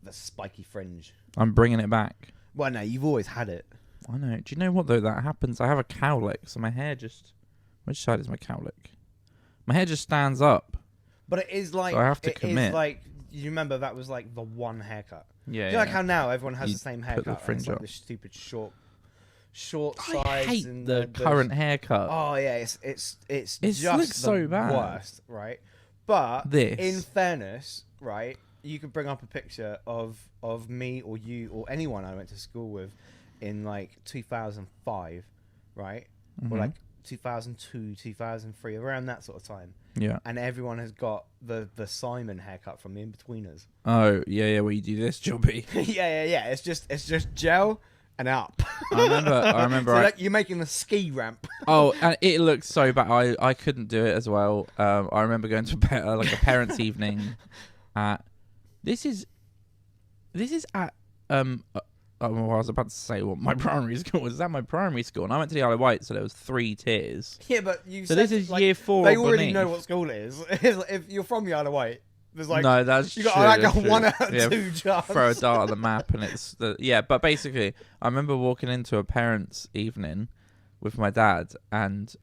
the spiky fringe. I'm bringing it back. Well, no, you've always had it. I know. Do you know what though? That happens. I have a cowlick, so my hair just. Which side is my cowlick? My hair just stands up. But it is like. So I have to commit. Is like, you remember that was like the one haircut. Yeah. You know, like how now everyone has the same haircut. Put the fringe like up. This stupid short sides. I hate and the current haircut. Oh yeah, it's just looks the so bad. worst, right? But This. in fairness, right, you could bring up a picture of me or you or anyone I went to school with in like 2005, right? Or like 2002, 2003, around that sort of time. Yeah. And everyone has got the Simon haircut from the In-Betweeners. Oh yeah, where you do this, Jobby. yeah. It's just gel and up. I remember. So like you're making the ski ramp. Oh, and it looks so bad. I couldn't do it as well. I remember going to like a parents' evening at. This is at I was about to say what my primary school was. At my primary school, and I went to the Isle of Wight, so there was 3 tiers. Yeah, but you. So said, this is like, year 4. They already know what school it is. If you're from the Isle of Wight, there's like no, that's you got true, like that's a true. 1 out of 2 chance. Throw a dart at the map, and it's But basically, I remember walking into a parents' evening with my dad and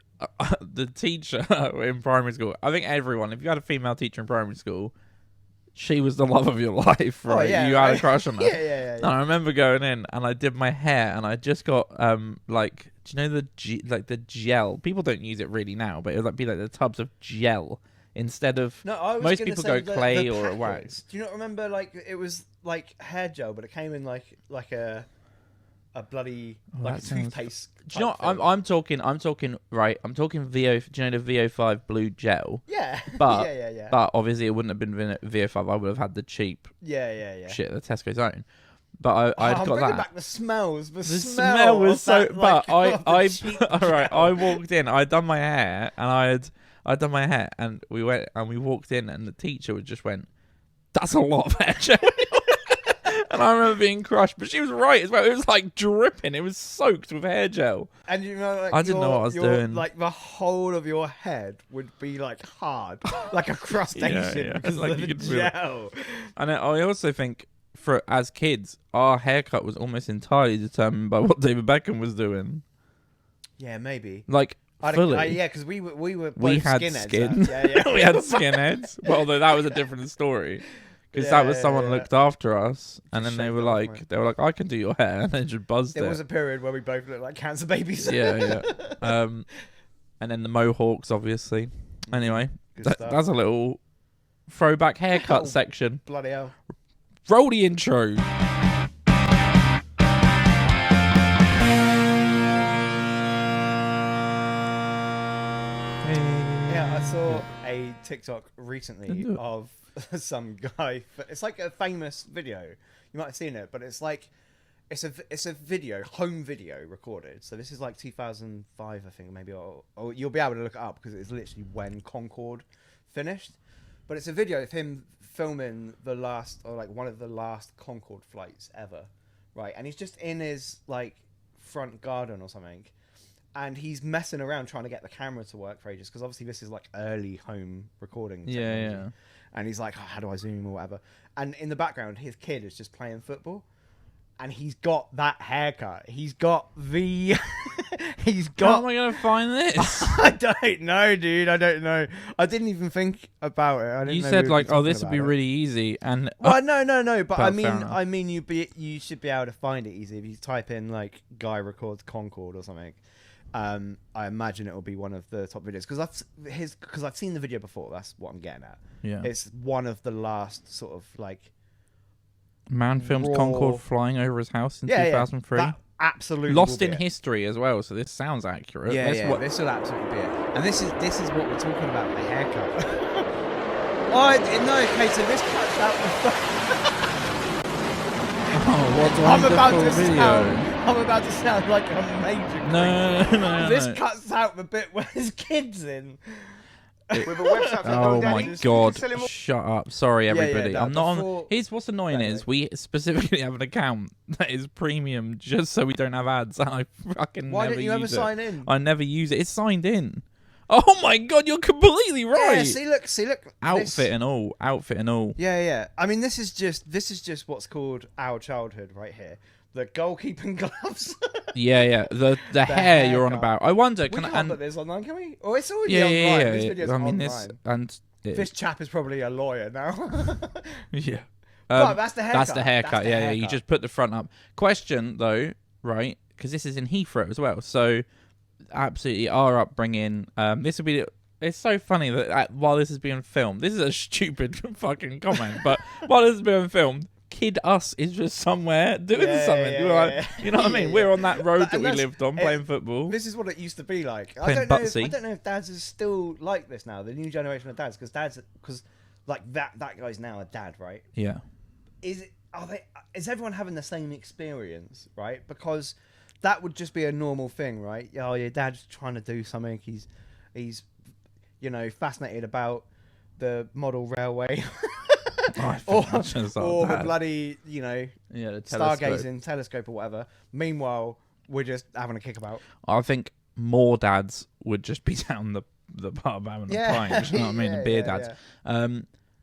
the teacher in primary school. I think everyone, if you had a female teacher in primary school, she was the love of your life, right? Oh, yeah, you had a crush on her. Yeah. And I remember going in and I did my hair and I just got like, do you know the gel? People don't use it really now, but it would be like the tubs of gel instead of. No, I was most gonna people say go clay the or a packets. wax. Do you not remember like it was like hair gel, but it came in like a bloody like a toothpaste. Do you know what? I'm talking right. I'm talking VO. Do you know the VO5 blue gel? Yeah. But yeah. But obviously it wouldn't have been VO5. I would have had the cheap Yeah. shit, the Tesco's own. But I'd I'm got bringing that. back the smells. The smell was so. that, like, but the cheap all right. gel. I walked in. I'd done my hair, and I'd done my hair, and we walked in, and the teacher just went, "That's a lot of hair gel." And I remember being crushed, but she was right as well. It was like dripping. It was soaked with hair gel. And you know, like, I didn't know what I was doing. Like the whole of your head would be like hard, like a crustacean Yeah. because Like of you the could feel it. gel. And I also think, as kids, our haircut was almost entirely determined by what David Beckham was doing. Yeah, maybe. Like fully. Yeah, because we were both We had skinheads. skin. Yeah. We had skinheads. Well, although that was a different story. Because that was someone looked after us, and then they were like, I can do your hair, and they just buzzed it. There was a period where we both looked like cancer babies. Yeah. And then the mohawks, obviously. Anyway, that's a little throwback haircut section. Bloody hell. Roll the intro. Yeah, I saw a TikTok recently of some guy. It's like a famous video. You might have seen it, but it's like it's a video, home video recorded. So this is like 2005, I think, maybe, or you'll be able to look it up because it's literally when Concorde finished. But it's a video of him filming one of the last Concorde flights ever, right? And he's just in his like front garden or something. And he's messing around trying to get the camera to work for ages because obviously this is like early home recording technology. Yeah. And he's like, how do I zoom or whatever? And in the background, his kid is just playing football. And he's got that haircut. He's got the... How am I going to find this? I don't know, dude. I don't know. I didn't even think about it. I didn't You know said we would be this would be really easy. And well, no. But fair enough. I mean, you should be able to find it easy if you type in like guy records Concorde or something. I imagine it will be one of the top videos because I've seen the video before. That's what I'm getting at. Yeah. It's one of the last sort of like man films raw... Concorde flying over his house in 2003. That absolutely lost will in be it. history as well. So this sounds accurate. Yeah, this will absolutely be it. And this is what we're talking about, the haircut. Okay, so this cuts out the what I'm about to video. sound like a major No. This cuts out the bit where his kid's in. With a website for Oh my daddies. god! Sell him all- Shut up! Sorry, everybody. no, I'm not before- on. Here's what's annoying is we specifically have an account that is premium just so we don't have ads, and I fucking Why never didn't you ever use it. sign in? I never use it. It's signed in. Oh my god, you're completely right. Yeah, see, look. Outfit and all. Yeah. I mean, this is just what's called our childhood right here. The goalkeeping gloves. Yeah. The hair you're on about. I wonder. We can't put this online, can we? Oh, it's already online. Yeah. This video's online. This chap is probably a lawyer now. Yeah. But that's the haircut. That's the haircut. Yeah. You just put the front up. Question though, right? Because this is in Heathrow as well. So absolutely our upbringing. This would be. It's so funny that while this is being filmed, this is a stupid fucking comment, but while this is being filmed, Kid Us is just somewhere doing something. You know what I mean? We're on that road that we lived on playing football. This is what it used to be like. I don't know if dads is still like this now. The new generation of dads, because like that guy's now a dad, right? Yeah. Is everyone having the same experience, right? Because that would just be a normal thing, right? Oh, your dad's trying to do something. He's fascinated about the model railway. or the bloody, the stargazing telescope or whatever. Meanwhile, we're just having a kickabout. I think more dads would just be down the pub having a pint. You know what I mean? The beer dads.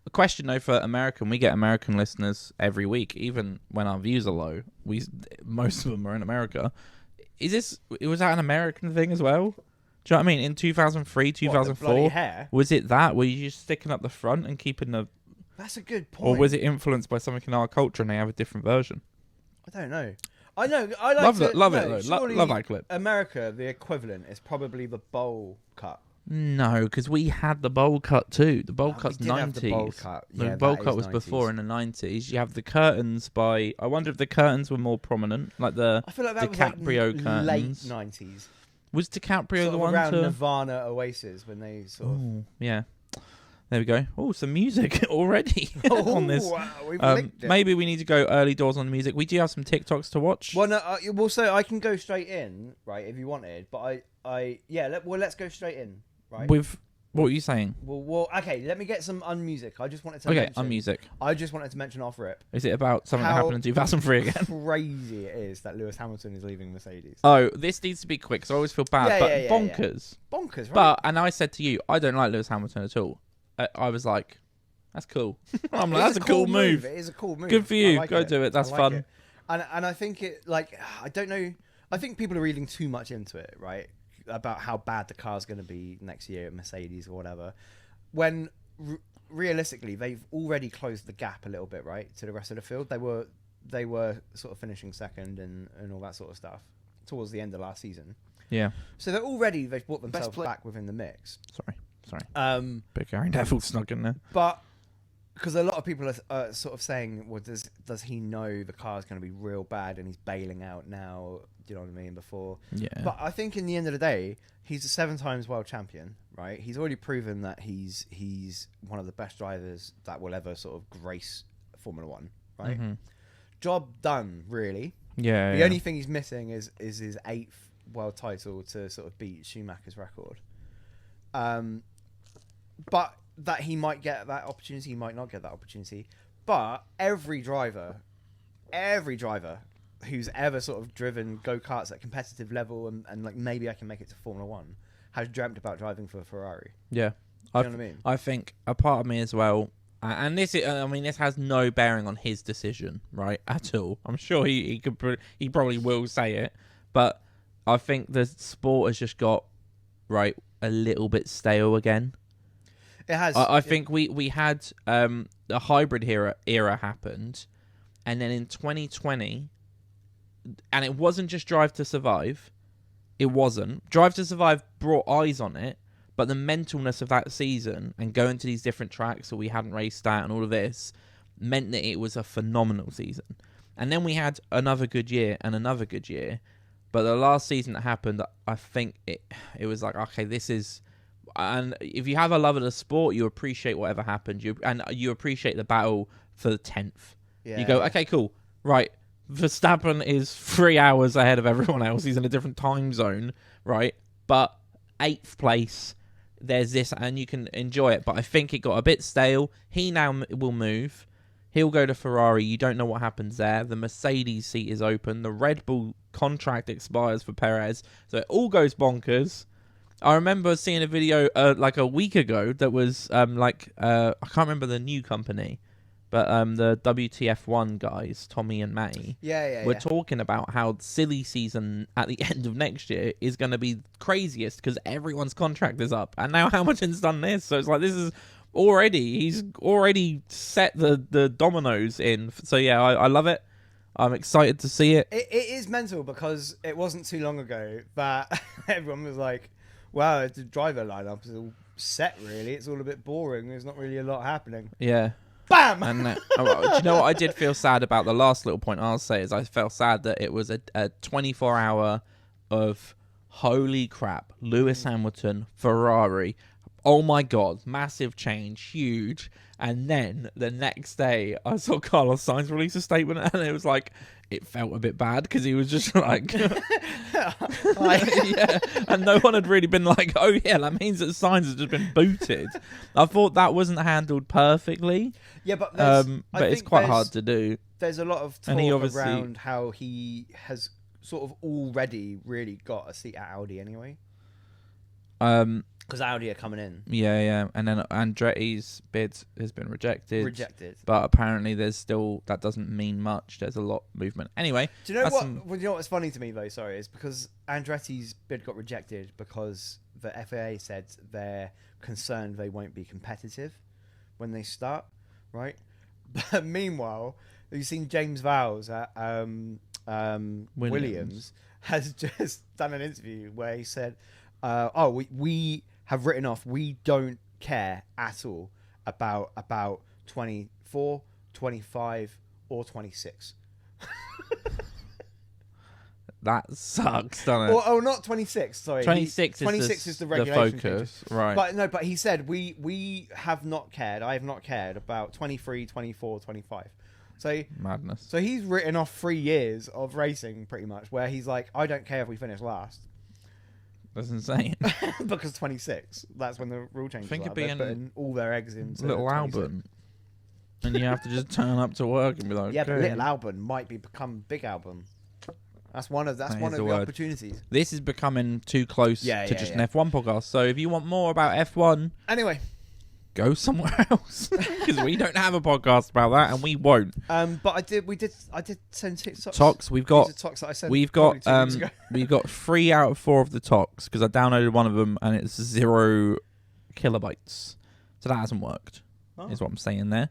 A question though for American, we get American listeners every week, even when our views are low. Most of them are in America. Was that an American thing as well? Do you know what I mean? In 2003, 2004, was it that? Were you just sticking up the front and keeping the? That's a good point. Or was it influenced by something in our culture and they have a different version? I don't know. I know. I like love it though. Love that clip. America, the equivalent is probably the bowl cut. No, because we had the bowl cut too. The bowl cut's 90s. The bowl cut. Yeah, the bowl cut was 90s. Before in the 90s. You have the curtains by. I wonder if the curtains were more prominent, like the I feel like that DiCaprio was like curtains. Late 90s. Was DiCaprio sort the one around Nirvana Oasis when they sort of... Oh, yeah. There we go. Oh, some music already on this. We've linked it. Maybe we need to go early doors on the music. We do have some TikToks to watch. Well, no, so I can go straight in, right, if you wanted. But let's go straight in, right? What were you saying? Well, okay, let me get some unmusic. I just wanted to unmusic. I just wanted to mention off rip. Is it about something that happened in 2003 again? Crazy it is that Lewis Hamilton is leaving Mercedes. Oh, this needs to be quick, so I always feel bad. Bonkers. Yeah. Bonkers, right? And I said to you, I don't like Lewis Hamilton at all. I was like, that's cool. I'm like, that's a cool move. It is a cool move. Good for you. Go do it. That's fun. And I think I don't know. I think people are reading too much into it, right? About how bad the car's going to be next year at Mercedes or whatever. When realistically, they've already closed the gap a little bit, right, to the rest of the field. They were sort of finishing second and all that sort of stuff towards the end of last season. Yeah. So they've brought themselves back within the mix. Sorry. Big Gary Neville snuck in there. But because a lot of people are sort of saying, well, does he know the car's going to be real bad and he's bailing out now? Do you know what I mean? Before. Yeah. But I think in the end of the day, he's a 7 times world champion, right? He's already proven that he's one of the best drivers that will ever sort of grace Formula 1, right? Mm-hmm. Job done, really. Yeah. The only thing he's missing is his 8th world title to sort of beat Schumacher's record. But that he might get that opportunity, he might not get that opportunity. But every driver who's ever sort of driven go-karts at competitive level and like maybe I can make it to Formula 1 has dreamt about driving for a Ferrari. Yeah. You know what I mean? I think a part of me as well, and this has no bearing on his decision, right, at all. I'm sure he probably will say it, but I think the sport has just got, right, a little bit stale again. It has. I think we had the hybrid era happened, and then in 2020, and it wasn't just Drive to Survive. It wasn't. Drive to Survive brought eyes on it, but the mentalness of that season and going to these different tracks that we hadn't raced at and all of this meant that it was a phenomenal season. And then we had another good year and another good year. But the last season that happened, I think it was like, okay, this is... And if you have a love of the sport, you appreciate whatever happened. You appreciate the battle for the 10th. Yeah. You go, okay, cool. Right. Verstappen is 3 hours ahead of everyone else. He's in a different time zone, right? But 8th place, there's this, and you can enjoy it. But I think it got a bit stale. He now will move. He'll go to Ferrari. You don't know what happens there. The Mercedes seat is open. The Red Bull contract expires for Perez. So it all goes bonkers. I remember seeing a video like a week ago that was I can't remember the new company, but the WTF1 guys, Tommy and Matty, were talking about how silly season at the end of next year is going to be craziest because everyone's contract is up, and now Hamilton's done this, so it's like he's already set the dominoes in. So yeah, I love it. I'm excited to see it. It is mental because it wasn't too long ago that everyone was like, wow, the driver lineup is all set, really. It's all a bit boring. There's not really a lot happening. Yeah. Bam! And do you know what I did feel sad about? The last little point I'll say is I felt sad that it was a 24-hour of holy crap, Lewis Hamilton, Ferrari. Oh my God, massive change, huge. And then the next day, I saw Carlos Sainz release a statement, and it was like, it felt a bit bad because he was just like, yeah. And no one had really been like, oh yeah, that means that Sainz has just been booted. I thought that wasn't handled perfectly. Yeah, but it's quite hard to do. There's a lot of talk around how he has sort of already really got a seat at Audi anyway. Because Audi are coming in. Yeah. And then Andretti's bid has been rejected. But apparently that doesn't mean much. There's a lot of movement. Anyway. Do you know what? Well, you know what's funny to me, though, sorry, is because Andretti's bid got rejected because the FAA said they're concerned they won't be competitive when they start, right? But meanwhile, have you seen James Vowles at Williams has just done an interview where he said, we have written off, we don't care at all about 24, 25 or 26. That sucks, doesn't it? Oh, not 26, sorry. 26 is the regulation focus, right. But he said, we have not cared, I have not cared about 23, 24, 25. So madness. So he's written off 3 years of racing, pretty much, where he's like, I don't care if we finish last. That's insane. Because 26, that's when the rule changes. I think it'd be putting all their eggs into Little 26. Albon, and you have to just turn up to work and be like, yeah, okay. But Little Albon might become Big Albon. That's one of the opportunities. This is becoming too close to just an F1 podcast. So if you want more about F1, anyway, go somewhere else because we don't have a podcast about that, and we won't. But I did send TikToks. Talks we've got. That I sent we've got 3 out of 4 of the talks because I downloaded one of them and it's 0 kilobytes, so that hasn't worked. Is what I'm saying there.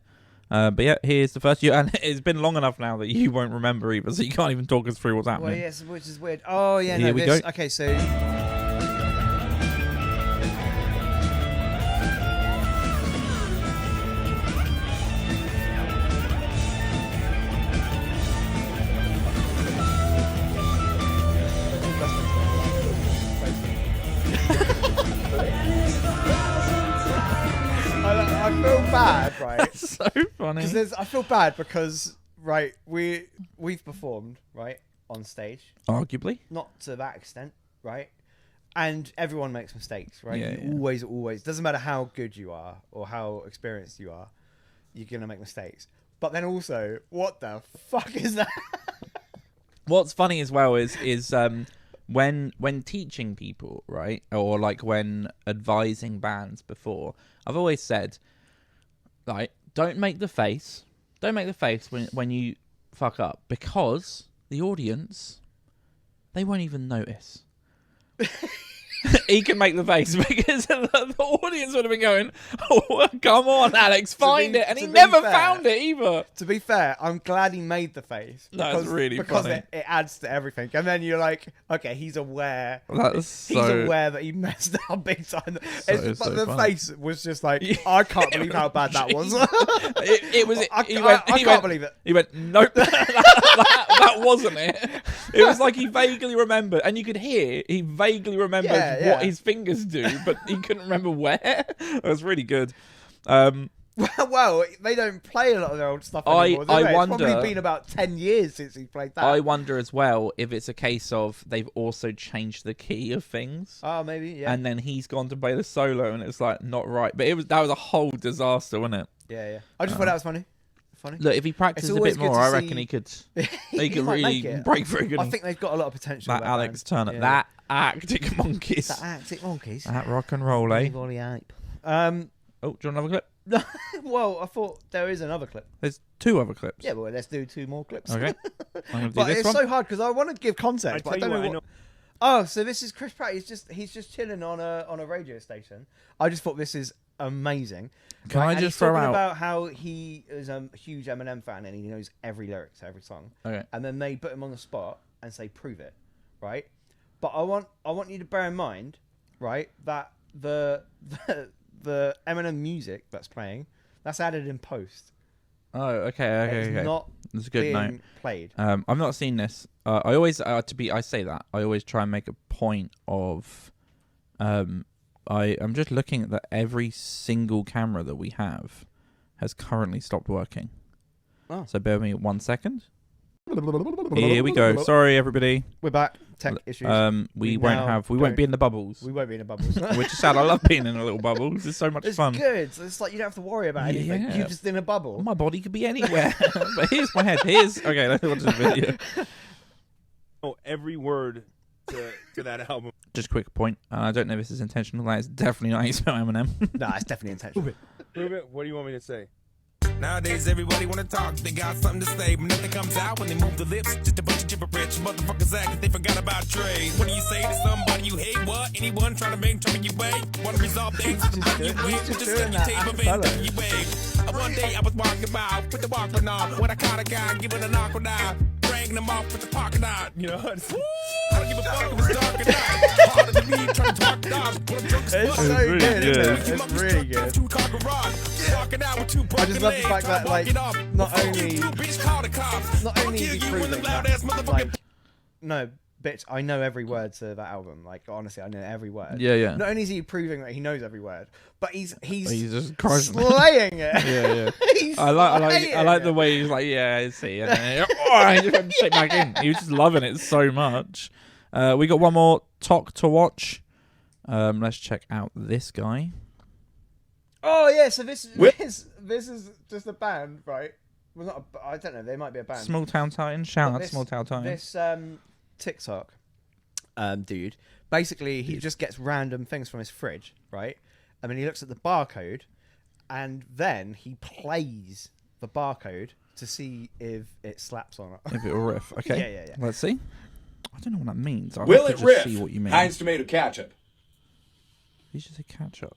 But yeah, here's the first. And it's been long enough now that you won't remember either, so you can't even talk us through what's happening. Well, yes, which is weird. Oh yeah, here we go. Okay, so. I feel bad, right? That's so funny. I feel bad because, right, we've performed, right, on stage. Arguably. Not to that extent, right? And everyone makes mistakes, right? Yeah, you always, doesn't matter how good you are or how experienced you are, you're going to make mistakes. But then also, what the fuck is that? What's funny as well is when teaching people, right, or like when advising bands before, I've always said, like, don't make the face when you fuck up, because the audience, they won't even notice. He can make the face because the audience would have been going, oh, come on, Alex, find it. And he never found it either. To be fair, I'm glad he made the face. That's really because funny. It adds to everything. And then you're like, okay, he's aware. He's aware that he messed up big time. But the funny. face was just like, I can't believe how bad that was. I can't believe it. He went, nope, that wasn't it. It was like he vaguely remembered. And you could hear he vaguely remembered what his fingers do, but he couldn't remember where. It was really good. Well, they don't play a lot of their old stuff anymore. I wonder. It's probably been about 10 years since he played that. I wonder as well if it's a case of they've also changed the key of things. Oh, maybe, yeah. And then he's gone to play the solo, and it's like not right. But that was a whole disaster, wasn't it? Yeah. I just thought that was funny. funny. Look, if he practices a always bit good more, to I see- reckon he could might really make it. break through. I think they've got a lot of potential. That Alex band. Turner, Yeah. that Arctic Monkeys, That Arctic Monkeys. that rock and roll, eh? Golly ape. Oh, do you want another clip? Well, I thought there is another clip. There's 2 other clips. Yeah, well, let's do 2 more clips. Okay. I'm gonna do But this it's one. so hard because I want to give context, but I don't know what. Oh, so this is Chris Pratt. He's just chilling on a radio station. I just thought this is amazing. Can I and just he's throw talking out? about how he is a huge Eminem fan and he knows every lyric to every song. Okay. And then they put him on the spot and say, "Prove it," right? But I want you to bear in mind, right, that the Eminem music that's playing, that's added in post. Oh, okay. It's not That's a good being note. played. I've not seen this. I always I say that I always try and make a point of, I'm just looking at that every single camera that we have has currently stopped working. Oh. So bear with me 1 second. Here we go. Sorry, everybody. We're back. Tech issues. We won't be in the bubbles. We won't be in the bubbles. Which is sad. I love being in a little bubbles. It's so much It's fun. good. It's like you don't have to worry about anything. Yeah. You're just in a bubble. My body could be anywhere. But here's my head. Okay, let's watch this video. Every word to that album. Just a quick point. I don't know if this is intentional. That is definitely not how you spell Eminem. Nah, it's definitely intentional. Prove it. What do you want me to say? Nowadays everybody wanna talk, they got something to say, but nothing comes out when they move the lips. Just a bunch of gibberish, motherfuckers act like they forgot about trade. What do you say to somebody you hate? What? Anyone trying to make trouble you way? Wanna resolve things? Just doing let you that tape of acapella. it, you wave. One day I was walking by with the walking off, when I caught a guy giving a knock with eye, dragging him off with the pocket eye. You know, it's, I don't give a fuck, it was dark at night. Harder than me, trying to talk dogs, but I'm drunk as It's fuck. so really good, good. isn't it? It's really good. Two-car garage, walking out with 2 I broken just love the legs, fact that, like, walking off. not Fuck only- you, bitch, call the cops. Not I'ma only is kill he you in the proving loud-ass that, motherfucking like, no, bitch, I know every word to that album. Like, honestly, I know every word. Yeah. Not only is he proving that he knows every word, but he's just crushing it. slaying it. Yeah. He's I like slaying the it. way he's like, yeah, I see. And then, he just went straight back in. He was just loving it so much. We got one more talk to watch. Let's check out this guy. Oh yeah, so this Whip. is just a band, right? Well, not I don't know. They might be a band. Small Town Titan. Shout But out this- Small Town Titan. This TikTok dude, basically he just gets random things from his fridge, right? And then he looks at the barcode, and then he plays the barcode to see if it slaps or not. If it'll riff. Okay. Yeah. Let's see. I don't know what that means. I'll Will have it to just riff? see what you mean. Heinz tomato ketchup. You should say catch up.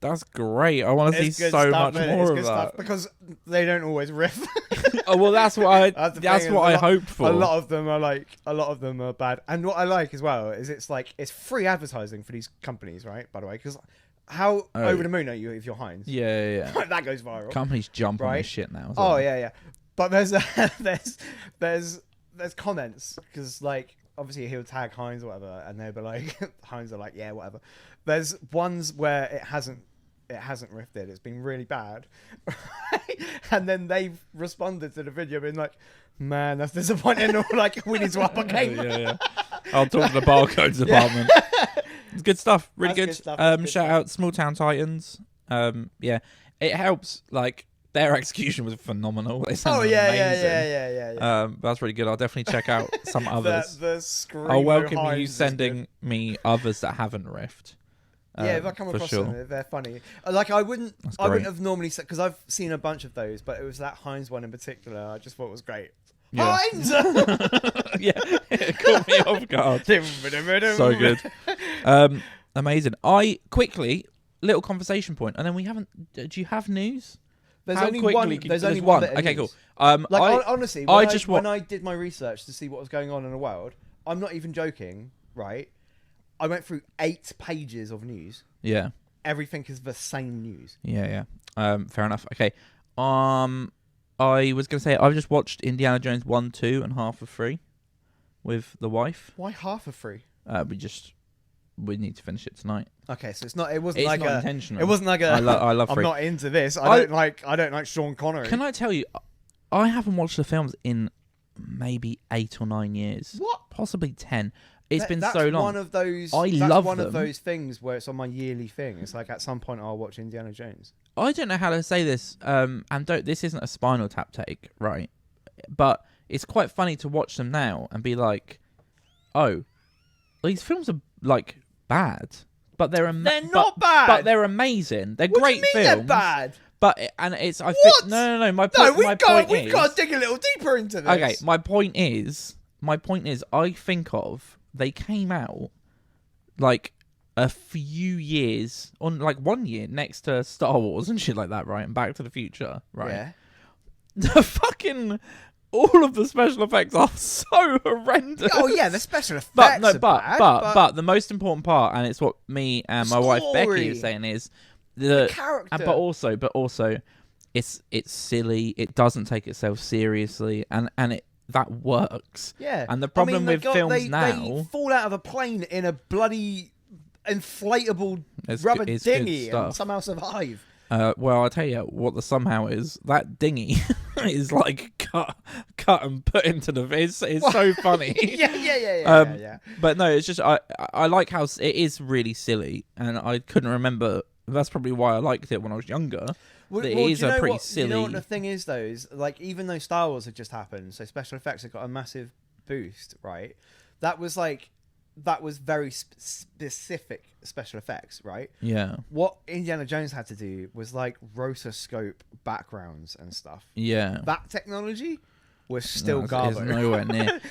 That's great. I want to see It's good so stuff, much man. more It's of good that. stuff because they don't always riff. Oh well, that's what I. That's the That's thing, what is I hoped for. A lot of them are bad. And what I like as well is it's like it's free advertising for these companies, right? By the way, because how over the moon are you if you're Heinz? Yeah. That goes viral. Companies jump on Right? this shit now. Oh yeah. But there's there's comments because like obviously he'll tag Heinz or whatever, and they'll be like Heinz are like yeah whatever. There's ones where it hasn't riffed it. It's been really bad, and then they've responded to the video being like, "Man, that's disappointing." Or like, "We need to up our game." Yeah. I'll talk to the barcodes department. It's good stuff. Really That's good. good stuff, that's good Shout stuff. out Small Town Titans. Yeah, it helps. Like their execution was phenomenal. They Oh sounded yeah. amazing. That's really good. I'll definitely check out some others. The screamo I'll welcome you Heinz is sending me others that haven't riffed. good. Yeah, if I come for across sure. them, if they're funny. Like I wouldn't great. have normally said because I've seen a bunch of those, but it was that Heinz one in particular. I just thought was great. Yeah. Heinz. Yeah, it caught me off guard. So good. Amazing. I quickly little conversation point, and then we haven't. Do you have news? There's How only quickly one. can- There's only one. one. bit of Okay, news. cool. Like honestly, when I I just when I did my research to see what was going on in the world, I'm not even joking. Right, I went through 8 pages of news. Yeah. Everything is the same news. Yeah. Fair enough. Okay. I I was going to say, I've just watched Indiana Jones 1, 2, and half of 3 with the wife. Why half of 3? We need to finish it tonight. Okay, so it wasn't It's like not intentional. It wasn't like I love I'm 3. not into this. I don't like Sean Connery. Can I tell you, I haven't watched the films in maybe 8 or 9 years. What? Possibly 10. It's been that's so long. One of those. I that's love one them. of those things where it's on my yearly thing. It's like at some point I'll watch Indiana Jones. I don't know how to say this, and this isn't a Spinal Tap take, right? But it's quite funny to watch them now and be like, oh, these films are like bad, but they're not bad. But they're amazing. They're What great do you mean films. they're bad? But I What? think no. My point. We've got is, to dig a little deeper into this. okay. My point is, I think they came out like a few years on, like 1 year next to Star Wars and shit like that, right? And Back to the Future, right? Yeah. The fucking all of the special effects are so horrendous. Oh yeah, the special effects. But the most important part, and it's what me and my wife Becky is saying, is the character. But also, it's silly. It doesn't take itself seriously, and that works. Yeah. And the problem with films now, they fall out of a plane in a bloody inflatable It's rubber good- it's good dinghy and stuff. somehow survive. well, I'll tell you what the somehow is. That dinghy is like cut and put into the. It's so funny. yeah. But no, it's just I like how it is really silly, and I couldn't remember. That's probably why I liked it when I was younger. Well, it do is you know a pretty what, silly. You know what the thing is though? Is like even though Star Wars had just happened, so special effects have got a massive boost, right? That was very specific special effects, right? Yeah. What Indiana Jones had to do was like rotoscope backgrounds and stuff. Yeah. That technology was still It's garbage. nowhere near.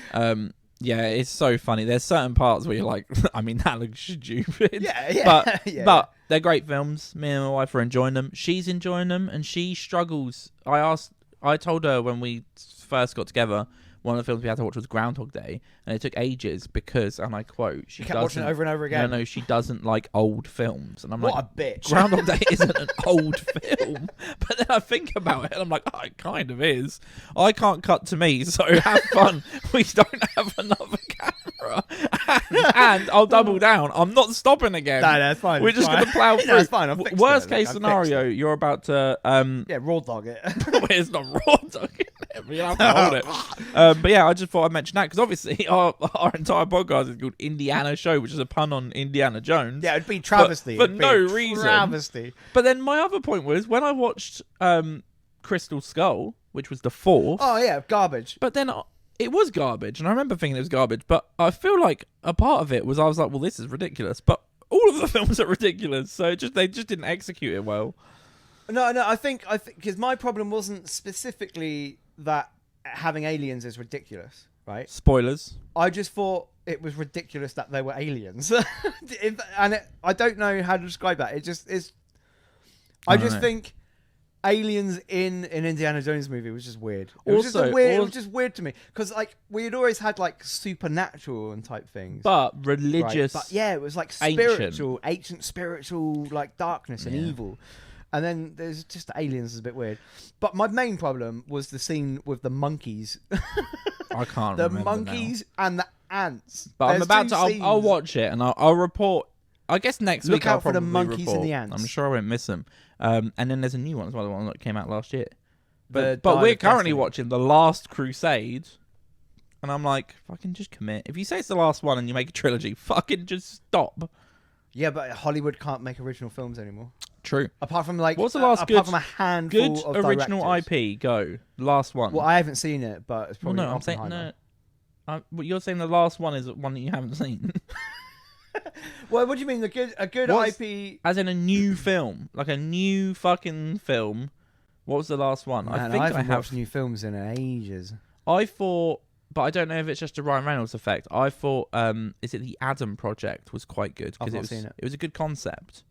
Yeah, it's so funny. There's certain parts where you're like, I mean, that looks stupid. Yeah. But yeah. but they're great films. Me and my wife are enjoying them. She's enjoying them, and she struggles. I told her when we first got together, one of the films we had to watch was Groundhog Day, and it took ages because, and I quote, she kept watching it over and over again. No, she doesn't like old films, and I'm What like, a bitch. Groundhog Day isn't an old film. But then I think about it, and I'm like, oh, it kind of is. I can't cut to me, so have fun. We don't have another camera, and I'll double down. I'm not stopping again. No, that's fine. We're just going to plow through. No, it's fine. I'll fix Worst it. case I'll fix scenario, it. you're about to raw dog it. it's not raw dog. You have to hold it. But yeah, I just thought I'd mention that because obviously our entire podcast is called Indiana Show, which is a pun on Indiana Jones. Yeah, it'd be travesty. For It'd be no a reason. Travesty. But then my other point was when I watched Crystal Skull, which was the 4th. Oh yeah, garbage. But then it was garbage, and I remember thinking it was garbage. But I feel like a part of it was I was like, well, this is ridiculous. But all of the films are ridiculous, so they just didn't execute it well. No, I think because my problem wasn't specifically that having aliens is ridiculous, right? Spoilers. I just thought it was ridiculous that they were aliens, I don't know how to describe that. It just is. I just think aliens in an Indiana Jones movie was just weird. It was just weird to me because like we had always had like supernatural and type things, But religious. right? But yeah, it was like spiritual, ancient spiritual, like darkness and evil. And then there's just aliens is a bit weird. But my main problem was the scene with the monkeys. I can't the remember monkeys and the ants. But There's I'm about two to. scenes. I'll watch it and I'll report. I guess next Look week I'll out for the probably monkeys report. and the ants. I'm sure I won't miss them. And then there's a new one as well, the one that came out last year. The But Dial we're of currently Destiny. watching The Last Crusade. And I'm like, fucking just commit. If you say it's the last one and you make a trilogy, fucking just stop. Yeah, but Hollywood can't make original films anymore. True. Apart from like, What's the last apart from a handful good of original directors. IP? Go. Last one. Well, I haven't seen it, but it's Well, probably. no, I'm saying Oppenheimer. no. But you're saying the last one is one that you haven't seen. Well, what do you mean? A good What's- IP? As in a new film, like a new fucking film. What was the last one? Man, I think haven't I have. watched new films in ages. I thought, but I don't know if it's just a Ryan Reynolds effect. I thought, is it the Adam Project was quite good I've because not seen it. It was a good concept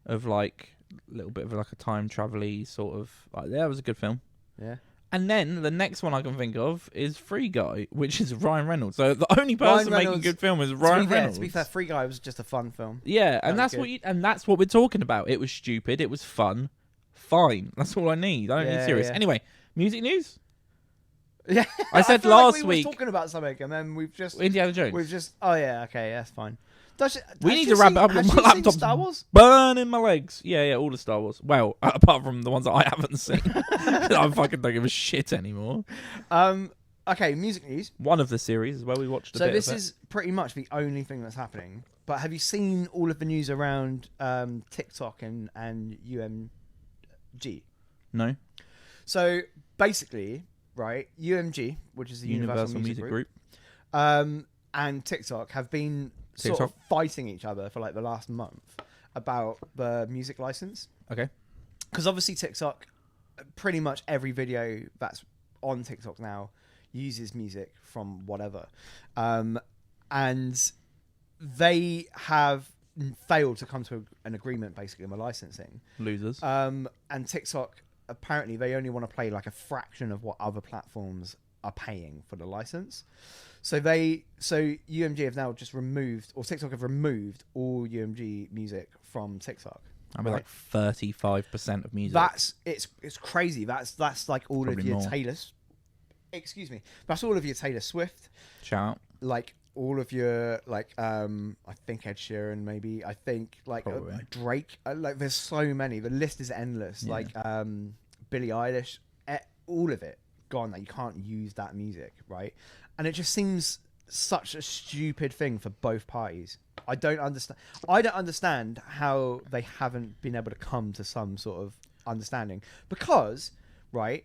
of like a little bit of like a time travel-y sort of. Like, yeah, it was a good film. Yeah. And then the next one I can think of is Free Guy, which is Ryan Reynolds. So the only person making a Reynolds- good film is Ryan Reynolds. To be fair, Free Guy was just a fun film. Yeah, and was that's what we're talking about. It was stupid. It was fun. Fine. That's all I need. I don't need Yeah, serious. yeah. Anyway, Music news? Yeah, I said feel like last we week. were talking about something, and then Indiana Jones. we've just. Oh yeah, okay, that's fine. We need to wrap it up. Has My she seen laptop's Star Wars? burning my legs. Yeah, all the Star Wars. Well, apart from the ones that I haven't seen. I fucking don't give a shit anymore. Okay, music news. One of the series as well. We watched a So bit this of it. is pretty much the only thing that's happening. But have you seen all of the news around TikTok and UMG? No. So basically, right, UMG, which is the Universal Music Group, and TikTok have been sort of fighting each other for like the last month about the music license. Okay. Because obviously TikTok, pretty much every video that's on TikTok now uses music from whatever. And they have failed to come to an agreement basically on the licensing. Losers. And TikTok, apparently they only want to play like a fraction of what other platforms are paying for the license. So UMG have now just removed, or TikTok have removed all UMG music from TikTok. I mean, like 35% of music. It's crazy. That's like all Probably of your more. Excuse me. That's all of your Taylor Swift. Shout out. Like all of your I think Ed Sheeran maybe. I think Drake. Like there's so many. The list is endless. Yeah. Like Billie Eilish. All of it gone. That you can't use that music, right? And it just seems such a stupid thing for both parties. I don't understand how they haven't been able to come to some sort of understanding, because right,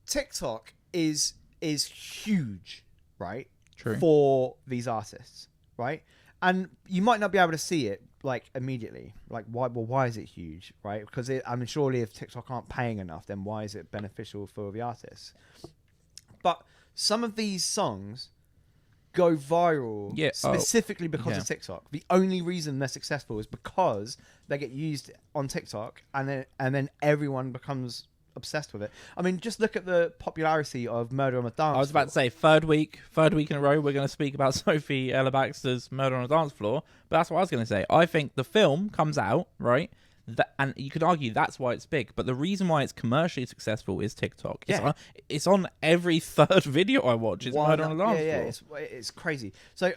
TikTok is huge, right? True. For these artists, right? And you might not be able to see it like immediately. Like why is it huge, right? Because I mean, surely if TikTok aren't paying enough, then why is it beneficial for the artists? But some of these songs go viral specifically because of TikTok. The only reason they're successful is because they get used on TikTok, and then everyone becomes obsessed with it. I mean, just look at the popularity of Murder on the Dance Floor. I was about to say, third week in a row, we're going to speak about Sophie Ella Baxter's Murder on the Dance Floor. But that's what I was going to say. I think the film comes out, right? And you could argue that's why it's big. But the reason why it's commercially successful is TikTok. It's on every third video I watch. It's Murder on the Dance Floor. It's crazy. So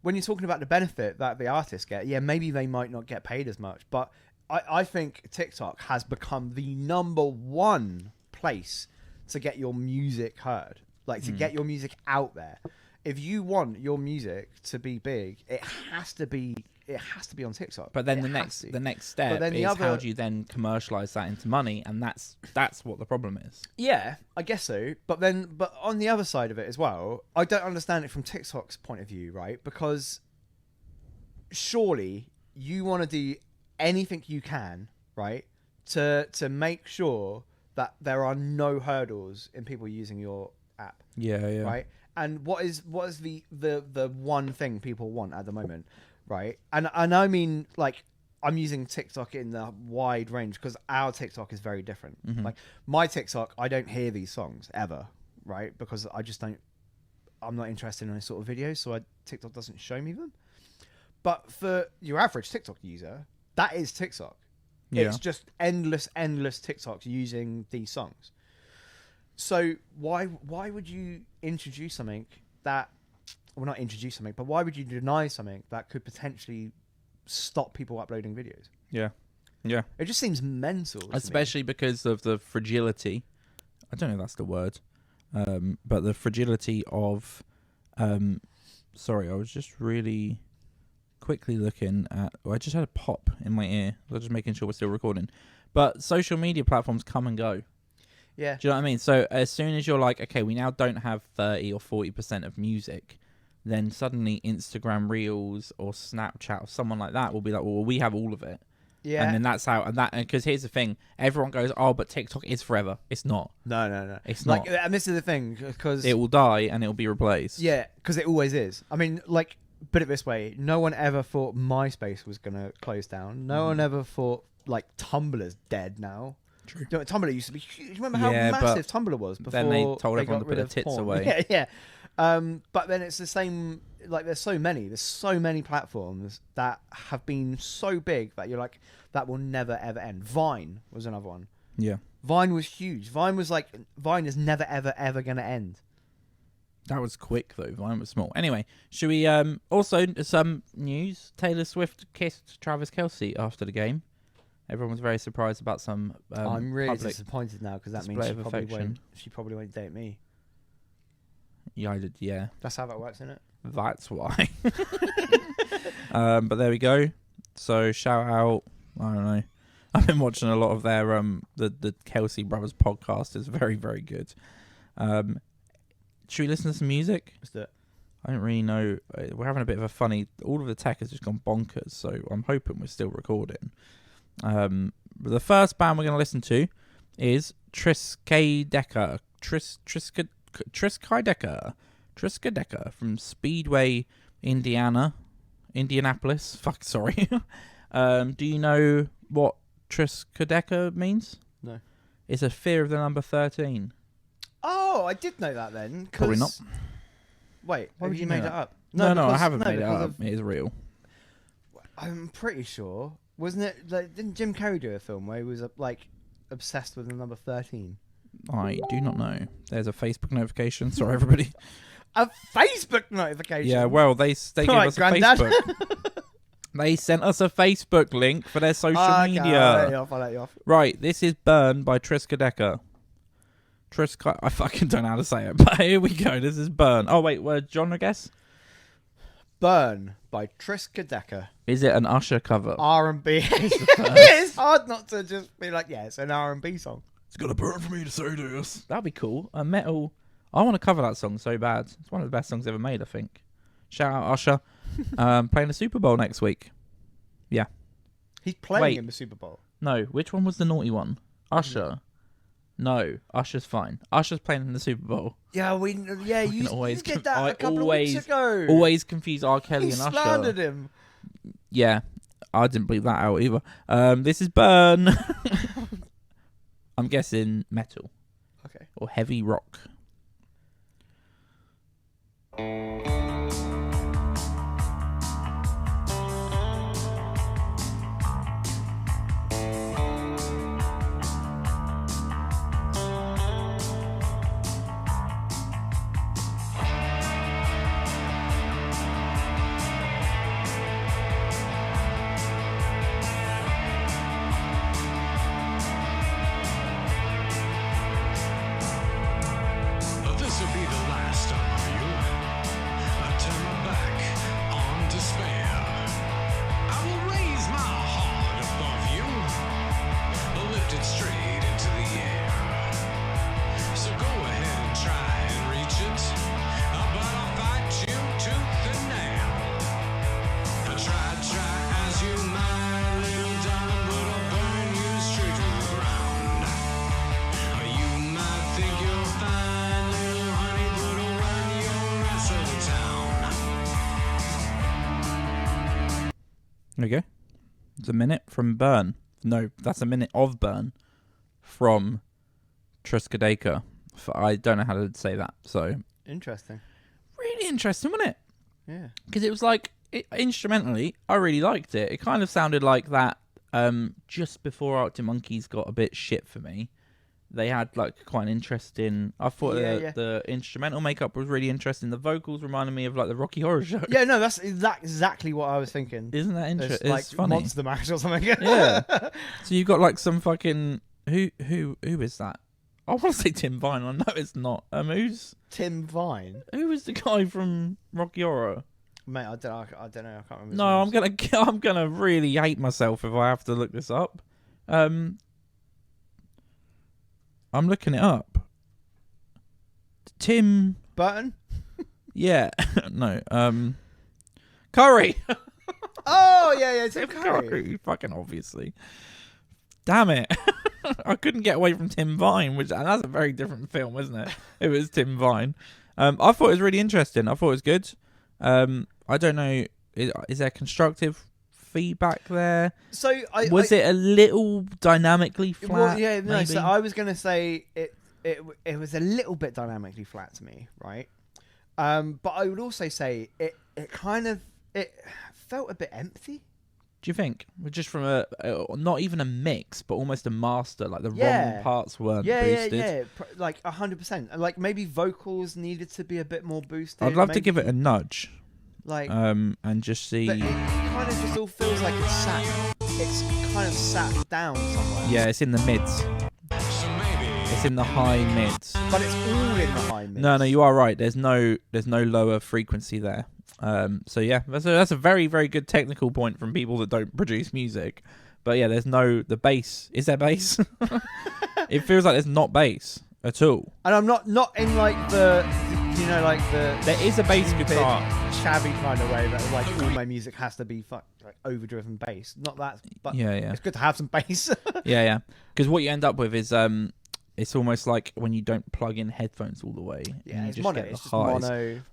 when you're talking about the benefit that the artists get, maybe they might not get paid as much, but I think TikTok has become the number one place to get your music heard, like to get your music out there. If you want your music to be big, it has to be on TikTok. But then the next step is how do you then commercialize that into money, and that's what the problem is. Yeah, I guess so. But on the other side of it as well, I don't understand it from TikTok's point of view, right? Because surely you want to do anything you can, right, to make sure that there are no hurdles in people using your app. Yeah. Right? And what is the one thing people want at the moment, right? And I mean, like, I'm using TikTok in the wide range because our TikTok is very different. Mm-hmm. Like my TikTok, I don't hear these songs ever, right? Because I'm not interested in those sort of videos, so TikTok doesn't show me them. But for your average TikTok user, that is TikTok. Yeah. It's just endless TikToks using these songs. So why would you introduce something that, well, not introduce something, but why would you deny something that could potentially stop people uploading videos? Yeah. It just seems mental. Especially because of the fragility. I don't know if that's the word, but the fragility of. Sorry, I was just really quickly looking at. I just had a pop in my ear. I was just making sure we're still recording. But social media platforms come and go. Yeah. Do you know what I mean? So as soon as you're like, okay, we now don't have 30 or 40% of music, then suddenly Instagram Reels or Snapchat or someone like that will be like, well, we have all of it. Yeah. And then that's how, because here's the thing, everyone goes, oh, but TikTok is forever. It's not. No. It's not. And this is the thing, because it will die and it will be replaced. Yeah, because it always is. I mean, like, put it this way, no one ever thought MySpace was going to close down. No one ever thought, like, Tumblr's dead now. True. You know, Tumblr used to be huge. Remember how massive Tumblr was before then they told everyone to put rid their of tits porn? away. Yeah. But then it's the same. Like, there's so many platforms that have been so big that you're like, that will never ever end. Vine was another one. Yeah. Vine was huge. Vine is never ever gonna end. That was quick though. Vine was small. Anyway, should we also some news? Taylor Swift kissed Travis Kelce after the game. Everyone was very surprised about some. I'm really public disappointed now because that display means of affection. she probably won't date me. Yeah, I did. Yeah, That's how that works, isn't it? that's why. But there we go. So shout out. I don't know. I've been watching a lot of their the Kelce Brothers podcast. It's very very good. Should we listen to some music? Let's do it. I don't really know. We're having a bit of a funny. All of the tech has just gone bonkers. So I'm hoping we're still recording. But the first band we're going to listen to is Triskaideka. Triskaideka from Speedway, Indianapolis. Fuck, sorry. Do you know what Triskaideka means? No. It's a fear of the number 13. Oh, I did know that then. Probably not. Wait, Why have would you you know made that? it up? No, I because- haven't made it because up. It is real. I'm pretty sure. Wasn't it? Like, didn't Jim Carrey do a film where he was obsessed with the number 13? I do not know. There's a Facebook notification. Sorry, everybody. A Facebook notification. Yeah, well, they gave Right, us a Grandad. Facebook. They sent us a Facebook link for their social Okay, media. I'll let you off. Right, this is Burn by Triskaideka. I fucking don't know how to say it, but here we go. This is Burn. Oh, wait, genre guess? Burn by Triskaideka. Is it an Usher cover? R&B. It's hard not to just be like, yeah, it's an R&B song. It's gonna burn for me to say this. That'd be cool. A metal. I want to cover that song so bad. It's one of the best songs ever made, I think. Shout out Usher. Playing the Super Bowl next week. Yeah. He's playing Wait. in the Super Bowl. No, which one was the naughty one? Usher. No, Usher's fine. Usher's playing in the Super Bowl. Yeah, you always did that I a couple always- of weeks ago. Always confuse R. Kelly He and Usher. slandered him. Yeah, I didn't believe that out either. This is Burn. I'm guessing metal Okay. or heavy rock. This will be the last I know you. I turn my back on despair. I will raise my heart above you, lift it straight into the air. So go ahead and try and reach it, but I'll fight you tooth and nail. Try as you might, little darling, but I'll burn you straight to the ground. You might think you're fine, little honey, but I'll run your ass out of town. There we go. It's a minute from Burn. No, that's a minute of Burn from Triskaideka. I don't know how to say that. So, Interesting. really interesting, wasn't it? Yeah. Because it was like, instrumentally, I really liked it. It kind of sounded like that just before Arctic Monkeys got a bit shit for me. They had like quite an interesting. I thought Yeah. the instrumental makeup was really interesting. The vocals reminded me of like the Rocky Horror Show. Yeah, no, that's exactly what I was thinking. Isn't that It's interesting? like It's funny. Monster Mash or something. Yeah. So you've got like some fucking who is that? I want to say Tim Vine. I know it's not. Who's Tim Vine. who was the guy from Rocky Horror? Mate, I don't know. I can't remember. his No, name. I'm gonna really hate myself if I have to look this up. I'm looking it up. Tim. Burton. Yeah. No. Curry. Oh yeah, Tim Curry. Fucking obviously. Damn it. I couldn't get away from Tim Vine, and that's a very different film, isn't it? It was Tim Vine. I thought it was really interesting. I thought it was good. I don't know. Is there constructive feedback there? So Was it a little dynamically flat? Well, yeah, no. maybe? So I was gonna say it was a little bit dynamically flat to me, right? But I would also say it felt a bit empty. Do you think? Just from a not even a mix, but almost a master, like the wrong parts weren't boosted. Yeah, like 100%. And like maybe vocals needed to be a bit more boosted. I'd love to give it a nudge, like, and just see. But it kind of just all feels like it's kind of sat down somewhere. Yeah, it's in the mids. It's in the high mids. But it's all in the high mids. No, you are right. There's no lower frequency there. So yeah, that's a very, very good technical point from people that don't produce music. But yeah, there's the bass. Is there bass? It feels like there's not bass at all. And I'm not in like the there is a bass guitar, shabby kind of way that like all my music has to be like overdriven bass. Not that, but yeah. It's good to have some bass. yeah. Because what you end up with is it's almost like when you don't plug in headphones all the way. Yeah, and you it's just mono. get the It's just highs.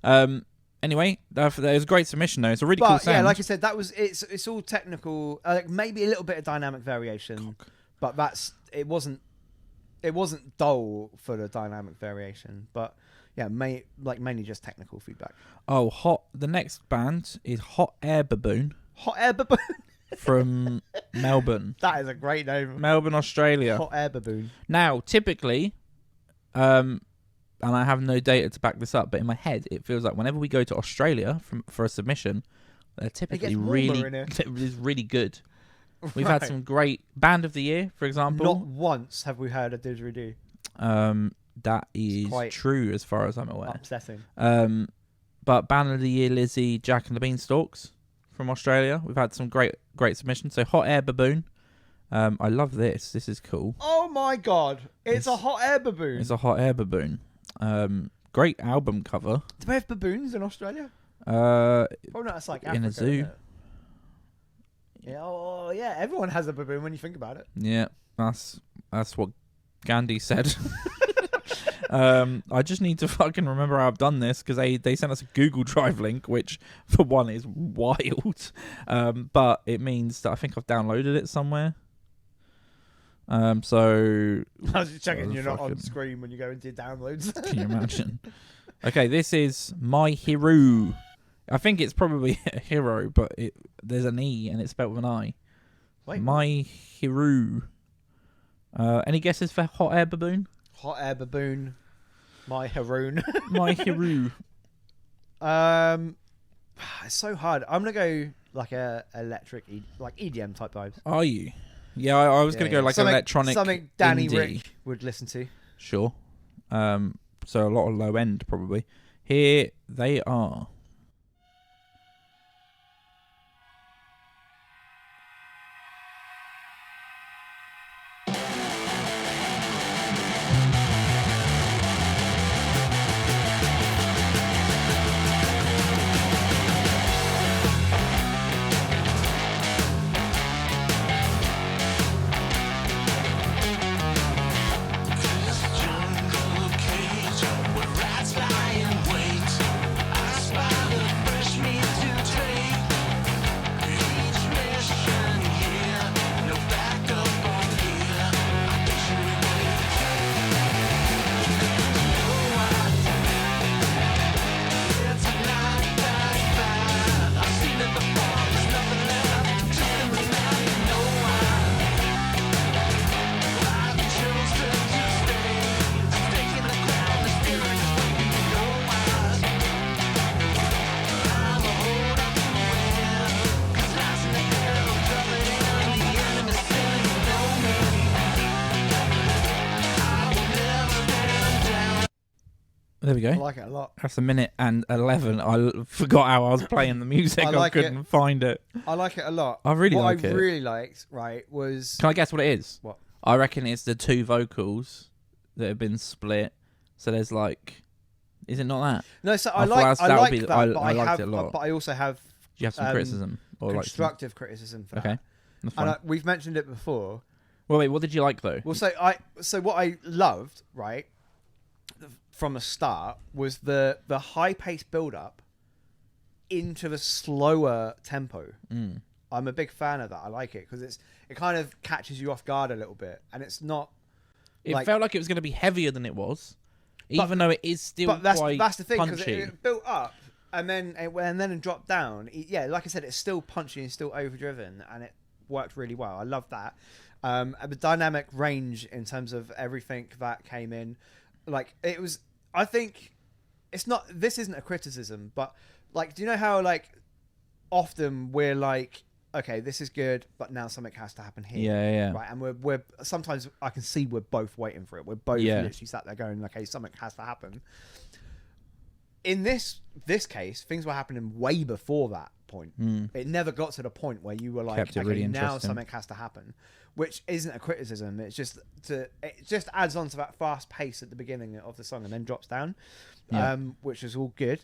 mono. Anyway, that was a great submission though. It's a really cool sound. Yeah, like I said, it's all technical. Like maybe a little bit of dynamic variation, but it wasn't dull for the dynamic variation. But yeah, mainly just technical feedback. Oh, the next band is Hot Air Baboon. Hot Air Baboon from Melbourne. That is a great name. Melbourne, Australia. Hot Air Baboon. Now, typically, and I have no data to back this up, but in my head, it feels like whenever we go to Australia for a submission, they're typically really good. We've had some great Band of the Year, for example. Not once have we heard a didgeridoo. That is true as far as I'm aware. Upsetting. But Band of the Year, Lizzie, Jack and the Beanstalks from Australia. We've had some great submissions. So Hot Air Baboon. I love this. This is cool. Oh my god. It's a Hot Air Baboon. It's a Hot Air Baboon. Great album cover. Do we have baboons in Australia? Probably not. It's like in Africa, a zoo. Yeah, yeah. Everyone has a baboon when you think about it. Yeah, that's what Gandhi said. I just need to fucking remember how I've done this because they sent us a Google Drive link, which for one is wild, but it means that I think I've downloaded it somewhere. So I was just checking you're not on screen when you go into your downloads. Can you imagine? Okay, this is My Hero. I think it's probably a hero, but there's an E and it's spelled with an I. Wait, My Hero. Any guesses for Hot Air Baboon? Hot Air Baboon. My Haroon. My Hero. It's so hard. I'm gonna go like a electric, like EDM type vibes. Are you? Yeah, I was going to go like electronic something Danny indie. Rick would listen to. Sure. So a lot of low end probably. Here they are. There we go. I like it a lot. That's 1:11. I forgot how I was playing the music. I couldn't find it. I like it a lot. I really like it. What I really liked, right, was... Can I guess what it is? What? I reckon it's the two vocals that have been split. So there's like... Is it not that? No, so I like that, I liked it a lot. But I also have... Do you have some criticism? Or constructive criticism for that. Okay. That's fine. And we've mentioned it before. Well, wait, what did you like though? Well, so what I loved, right, from the start was the high-paced build-up into the slower tempo. I'm a big fan of that. I like it because it kind of catches you off guard a little bit, and it's not. It felt like it was going to be heavier than it was, even though it is still but that's quite the thing because punchy. it built up, and then it dropped down. Yeah, like I said, it's still punchy and still overdriven, and it worked really well. I love that. The dynamic range in terms of everything that came in, like it was. I think it's not. This isn't a criticism, but like, do you know how like often we're like, okay, this is good, but now something has to happen here. Yeah. Right, and we're sometimes I can see we're both waiting for it. We're both literally sat there going, okay, something has to happen. In this case, things were happening way before that point. It never got to the point where you were like, Kept it okay, really now interesting. something has to happen, which isn't a criticism. It just adds on to that fast pace at the beginning of the song and then drops down, which is all good.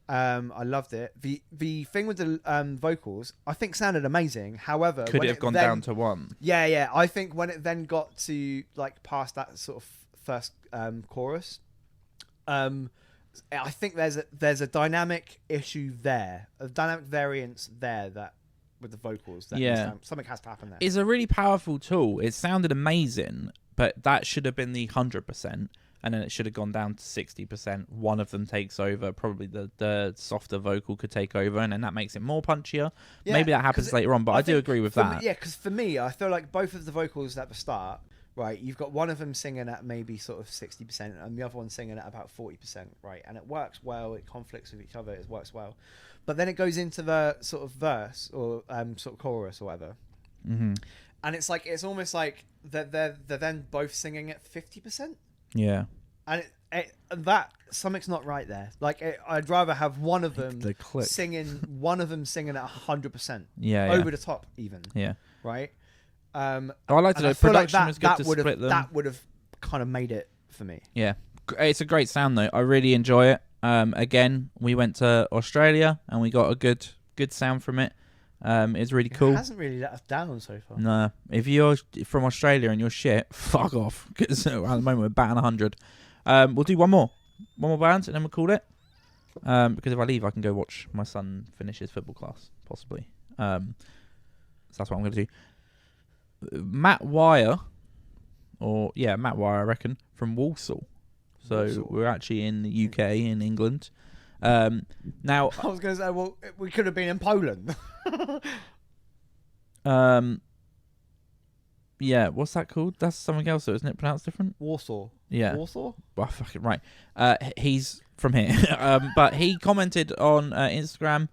I loved it. The thing with the vocals, I think sounded amazing. However, Could when it have gone down to 1? Yeah. I think when it then got to like past that sort of first chorus, I think there's a dynamic issue there, a dynamic variance there that with the vocals. That something has to happen there. It's a really powerful tool. It sounded amazing, but that should have been the 100%. And then it should have gone down to 60%. One of them takes over. Probably the softer vocal could take over, and then that makes it more punchier. Yeah, maybe that happens later on, but I do agree with that. Because for me, I feel like both of the vocals at the start, right, you've got one of them singing at maybe sort of 60%, and the other one singing at about 40%, right? And it works well. It conflicts with each other. It works well. But then it goes into the sort of verse or sort of chorus or whatever. Mm-hmm. And it's like, it's almost like they're then both singing at 50%. Yeah. And that something's not right there. Like I'd rather have one of them singing at 100%. Yeah. Over the top even. Yeah. Right. I liked it. Production was good to split them. That would have kind of made it for me. Yeah, it's a great sound though. I really enjoy it. Again, we went to Australia and we got a good sound from it. It's really cool. It hasn't really let us down so far. No, if you're from Australia and you're shit, fuck off. Because at the moment we're batting 100. We'll do one more band and then we'll call it. Because if I leave, I can go watch my son finish his football class, possibly. So that's what I'm going to do. Matt Wyre, I reckon, from Walsall. So we're actually in the UK, in England. Now, I was going to say, well, we could have been in Poland. Yeah, what's that called? That's something else, though, isn't it? Pronounced different? Warsaw. Yeah. Warsaw? Well, fucking right. He's from here. But he commented on Instagram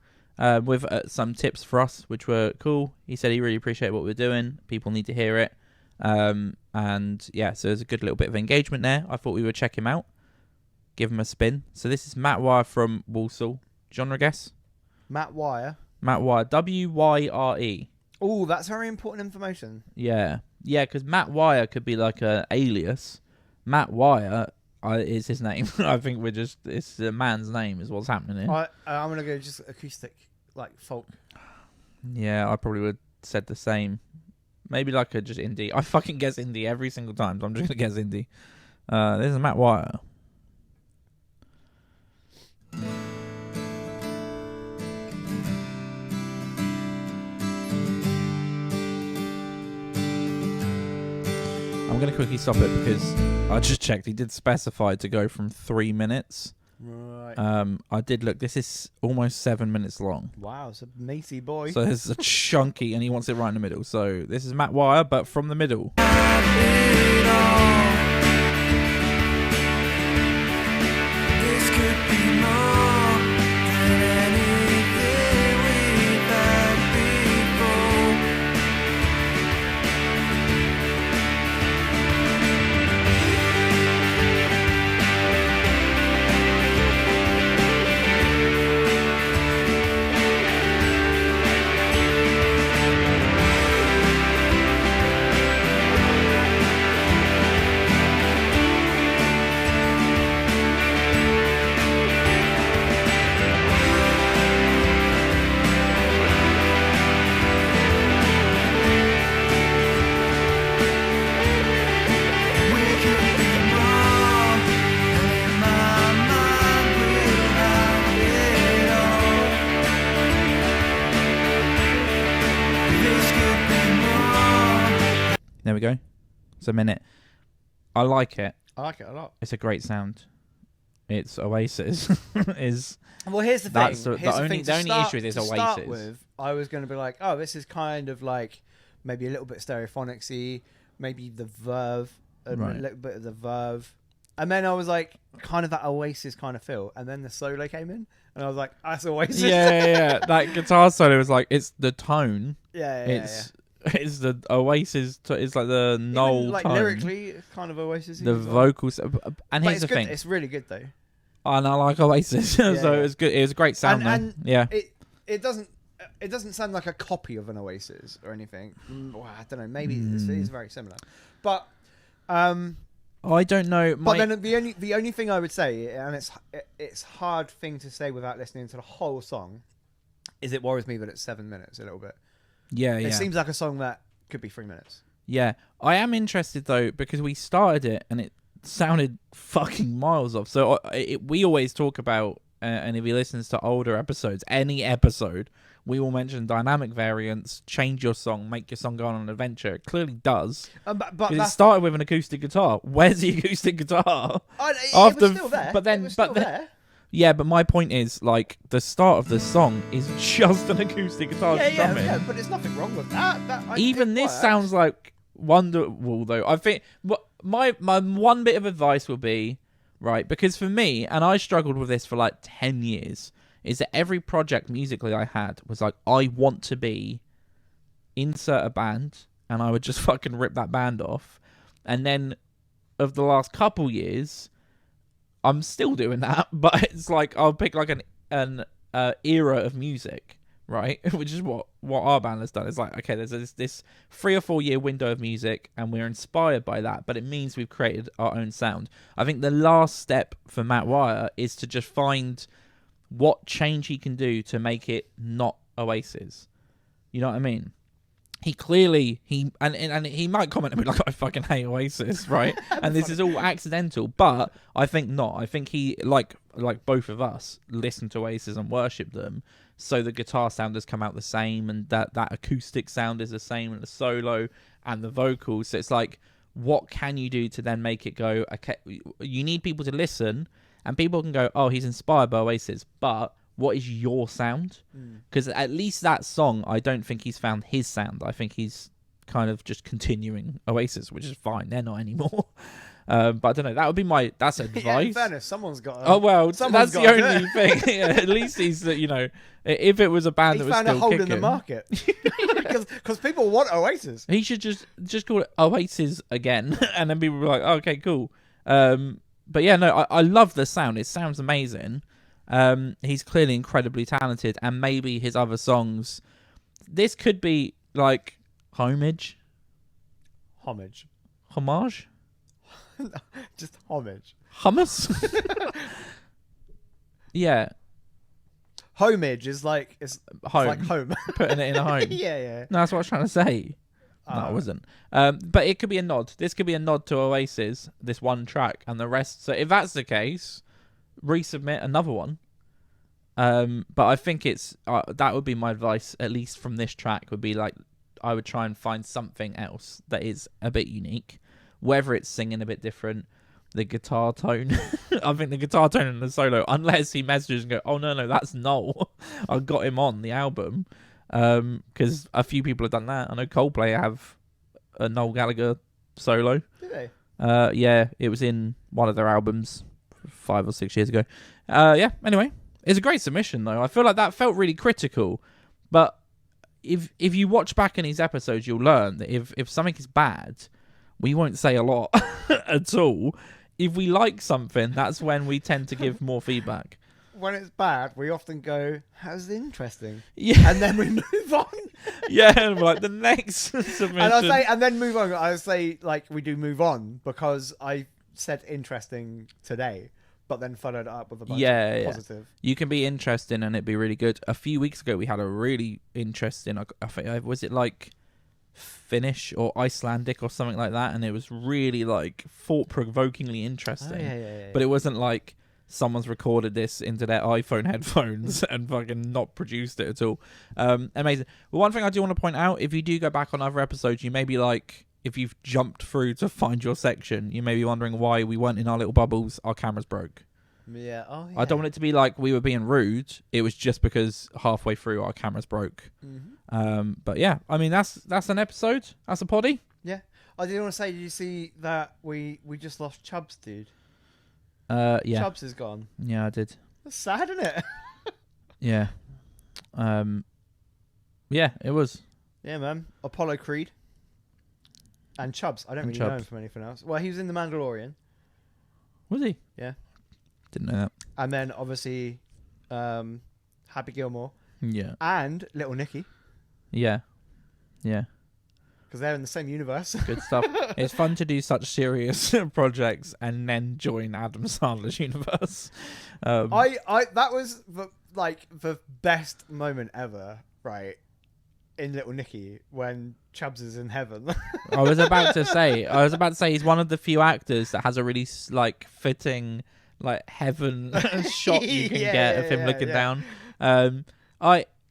with some tips for us, which were cool. He said he really appreciated what we're doing. People need to hear it. And yeah, so there's a good little bit of engagement there. I thought we would check him out, give him a spin. So this is Matt Wyre from Walsall. Genre guess? Matt Wyre. Matt Wyre. W-Y-R-E. Oh, that's very important information. Yeah. Yeah, because Matt Wyre could be like an alias. Matt Wyre is his name. I think it's a man's name is what's happening here. I'm going to go just acoustic, like folk. Yeah, I probably would have said the same. Maybe like a just indie. I fucking guess indie every single time, so I'm just going to guess indie. This is Matt Wyre. I'm going to quickly stop it because I just checked. He did specify to go from 3 minutes. Right. I did look. This is almost 7 minutes long. Wow, it's a meaty boy. So it's a chunky, and he wants it right in the middle. So this is Matt Wyre, but from the middle. This could be more than anything we've had before. There we go. It's a minute. I like it. I like it a lot. It's a great sound. it's Oasis. is Well, here's the thing. That's the Here's only- thing. the To only start- issue with this to start Oasis. with, I was going to be like, oh, this is kind of like maybe a little bit stereophonicsy, maybe the verve, a Right. little bit of the verve. And then I was like, kind of that Oasis kind of feel. And then the solo came in, and I was like, that's Oasis. yeah. That guitar solo is like, it's the tone. yeah. It's the Oasis. It's like the Noel Even, like tone. lyrically, it's kind of Oasis. The vocals. And But here's it's the good. thing. It's really good though. And I like Oasis, so yeah. it was good. It was a great sound, And though. Yeah. It doesn't sound like a copy of an Oasis or anything. Well, I don't know. Maybe it is very similar, but I don't know. but then the only thing I would say, and it's hard thing to say without listening to the whole song, is it worries me that it's 7 minutes a little bit. yeah. It seems like a song that could be 3 minutes. Yeah, I am interested though because we started it and it sounded fucking miles off. So we always talk about, and if he listens to older episodes, any episode, we will mention dynamic variants, change your song, make your song go on an adventure. It clearly does. But 'Cause it that's, started with an acoustic guitar. Where's the acoustic guitar? it after- was still there. but then- it was but still then- there. Yeah, but my point is, like, the start of the song is just an acoustic guitar strumming. Yeah, but there's nothing wrong with that. Even this sounds like wonderful, though. I think my one bit of advice will be, right, because for me, and I struggled with this for like 10 years, is that every project musically I had was like, I want to be insert a band, and I would just fucking rip that band off. And then of the last couple years, I'm still doing that, but it's like I'll pick like an era of music, right? Which is what our band has done. It's like, okay, there's this 3 or 4 year window of music, and we're inspired by that, but it means we've created our own sound. I think the last step for Matt Wyre is to just find what change he can do to make it not Oasis. You know what I mean? He clearly and he might comment and be like, I fucking hate Oasis, right? And this is all accidental, but I think not. I think he like both of us listen to Oasis and worship them, so the guitar sound has come out the same, and that acoustic sound is the same, and the solo and the vocals. So it's like, what can you do to then make it go? Okay, you need people to listen, and people can go, oh, he's inspired by Oasis, but what is your sound? Because at least that song, I don't think he's found his sound. I think he's kind of just continuing Oasis, which is fine. They're not anymore. But I don't know. That would be that's advice. Yeah, in fairness, someone's got. Oh well, that's someone's the got to only do it. thing. Yeah, at least he's if it was a band He that was found a still hole kicking, in the market because people want Oasis. he should just call it Oasis again, and then people were like, oh, okay, cool. But yeah, no, I love the sound. It sounds amazing. He's clearly incredibly talented, and maybe his other songs. This could be like homage, Just homage. hummus. Yeah, Homage is like it's home. like home. Putting it in a home. yeah. No, that's what I was trying to say. No, I wasn't. But it could be a nod. This could be a nod to Oasis, this one track, and the rest. So if that's the case, resubmit another one. But I think it's that would be my advice, at least from this track, would be like, I would try and find something else that is a bit unique, whether it's singing a bit different, the guitar tone. I think the guitar tone in the solo, unless he messages and go, oh no, that's Noel. I got him on the album. Because a few people have done that. I know Coldplay have a Noel Gallagher solo. Do they? Yeah, it was in one of their albums 5 or 6 years ago. Yeah, anyway, it's a great submission though. I feel like that felt really critical, but if you watch back in these episodes, you'll learn that if something is bad, we won't say a lot at all. If we like something, that's when we tend to give more feedback. When it's bad, we often go, "How's interesting?" Yeah, and then we move on. Yeah, and we're like the next submission. And then move on. I say like we do move on because I said interesting today, but then followed it up with a bunch of positive. You can be interesting and it'd be really good. A few weeks ago, we had a really interesting. I think was it like Finnish or Icelandic or something like that, and it was really like thought-provokingly interesting. Oh, yeah. But it wasn't like someone's recorded this into their iPhone headphones and fucking not produced it at all. Amazing. Well, one thing I do want to point out, if you do go back on other episodes, you may be like, if you've jumped through to find your section, you may be wondering why we weren't in our little bubbles. Our cameras broke. Yeah. Oh, yeah. I don't want it to be like we were being rude. It was just because halfway through our cameras broke. Mm-hmm. But yeah, I mean that's an episode. That's a poddy. Yeah. I did want to say, did you see that we just lost Chubbs, dude? Yeah. Chubbs is gone. Yeah, I did. That's sad, isn't it? Yeah. Yeah, it was. Yeah, man. Apollo Creed. And Chubbs. I don't really know him Chubbs. from anything else. Well, he was in The Mandalorian. Was he? Yeah. Didn't know that. And then, obviously, Happy Gilmore. Yeah. And Little Nicky. Yeah. Yeah. Because they're in the same universe. Good stuff. It's fun to do such serious projects and then join Adam Sandler's universe. That was the best moment ever, right? In Little Nicky when Chubbs is in heaven. I was about to say he's one of the few actors that has a really fitting heaven shot you can get of him looking down.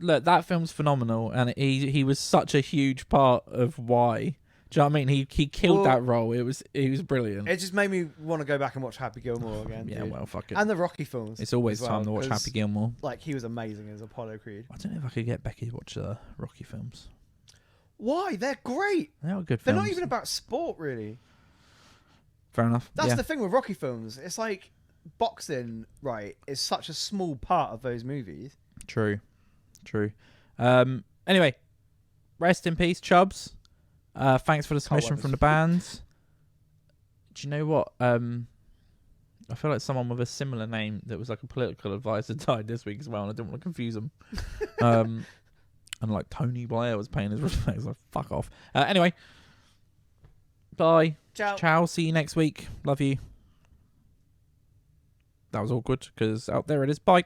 Look, that film's phenomenal, and he was such a huge part of why. Do you know what I mean? He killed that role. He was brilliant. It just made me want to go back and watch Happy Gilmore again. Yeah, dude. well, fuck it. And the Rocky films. It's always as well, time to watch 'cause, Happy Gilmore. Like, he was amazing as Apollo Creed. I don't know if I could get Becky to watch the Rocky films. Why? They're great. They are good films. They're not even about sport, really. Fair enough. That's yeah. the thing with Rocky films. It's like boxing, right, is such a small part of those movies. True. Anyway, rest in peace, Chubbs. Thanks for the submission from the bands. Do you know what? I feel like someone with a similar name that was like a political advisor died this week as well, and I didn't want to confuse them. And like Tony Blair was paying his respects. Like, fuck off. Anyway, bye. Ciao. See you next week. Love you. That was awkward because out there it is. Bye.